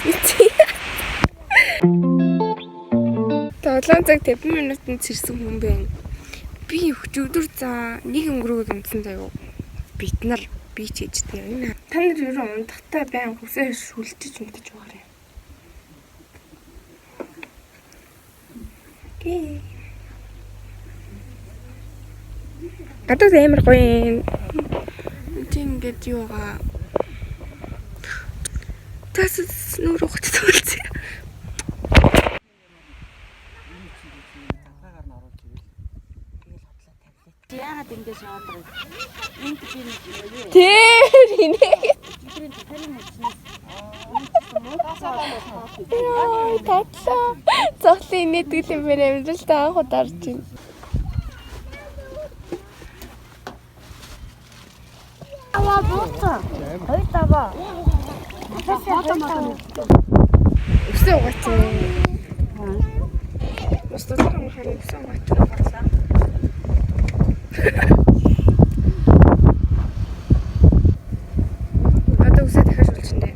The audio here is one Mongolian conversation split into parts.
7 цаг 50 минутанд сэрсэн хүн байна. Би өчигдөр за нэг өнгөрөөд унтсан заяа. Бид нар би ч ээжтэй юм. Та нар юу унтахтаа байн хүсээ шүлжиж унтаж байгаа юм. Окей. Гадаад амар гоё юм. Ингээд юу байгаа. Тас нүрэ хөтөлж үлдээ. Яагаад ингэ шаадаг вэ? Энд би нэг юу? Тэр инээ. Тэрийн тарин хийснээс. Татлаа. Цогцлын инээдэг юм байна амжилт анх удаа орж байна. Аваа бууцаа. Хоёр таваа. Өсөө угаацсан. Өсөө таран хараа өсөө угаацсан. Одоо үсээ дахиад шулчихнэ.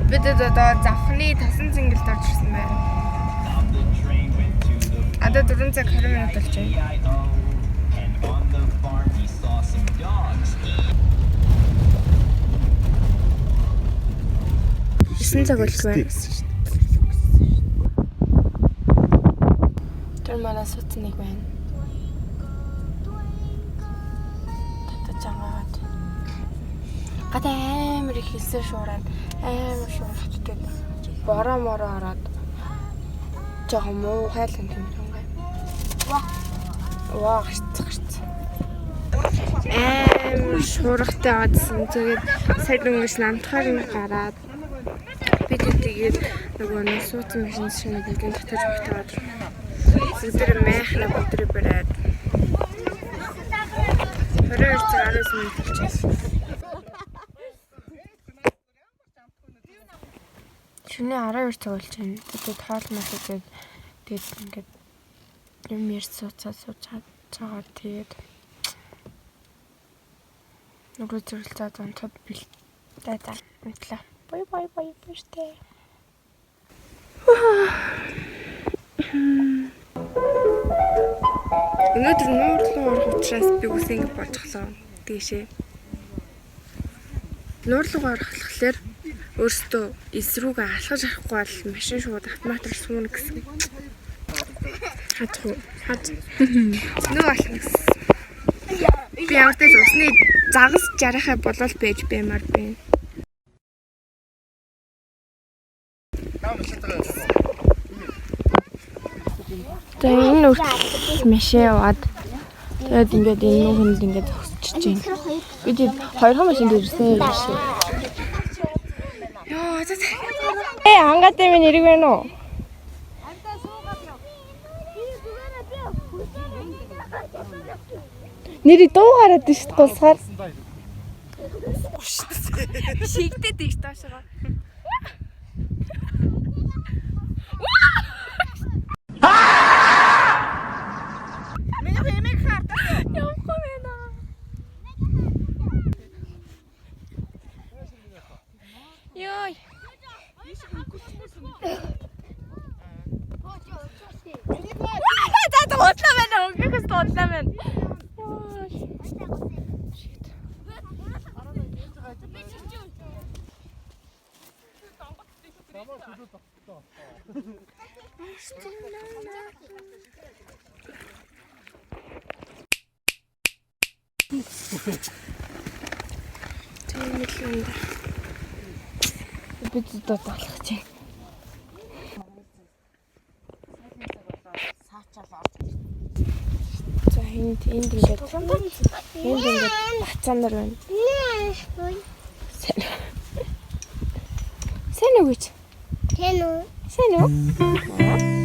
Бид одоо завхны тасан цэнгэлд орж ирсэн байна. Одоо 4 цаг 20 минут болж байна. 9 цаг болж байна. Тэр манай сууцсан нэг байна. Татаж агаад. Гадаа амар их хэлсэн шуураад амар шуурхтдаг. Бороо мороо ороод жоохон муу хайлан тэмэрэнгээ. Ваа гарц. Амар шуурхтай аваадсан. Тэгээд сая дөнгөж намтахаар нь гараад бид тэгээд нөгөө нэг сууцсан машин шинэ бүгдийг татаж өгтөөд өдөр мэхнэ өдөр бараад 22 цаг 19 минут болчихсон. Шөнийн 12 цаг болж байна. Тэгээд хоол мас идээд тэгээд ингээд юм ярь сууцаад цаагаад тэгээд нөгөө зэрэлцээд онцод бэлтээ за унтлаа. Бай штэ. Өнөөдөр нуурлуу орох учраас би үс ингэ болчихлоо. Тийшээ. Нуурлуугаар орохлохлоор өөртөө эсрүүгээ алхаж арахгүй бол машин шууд автоматар сууна гэсэн. Хад. Нөө алхна гэсэн. Би явтай усны загас жарахаа болол байж баймаар байна. Тэгээд энэ үртэл машин яваад тэгээд ингээд энэ нүхэнд ингээд зогсчихж байна. Би тэгээд хоёрхан машин дээр ирсэн юм шиг. Яа, хангаатай минь ирэг байна уу? Нэри дуу гараад шүү дээ гулсгаар. Шигдээд ийш таашгаа. Йой. За бодлоо байна. Өнгөс бодлоо байна. Тэмэглэн. Бид дод алах чинь. За энд ингээд бацаанаар байна. Сайн уу гэж? Сайн уу? Сайн уу?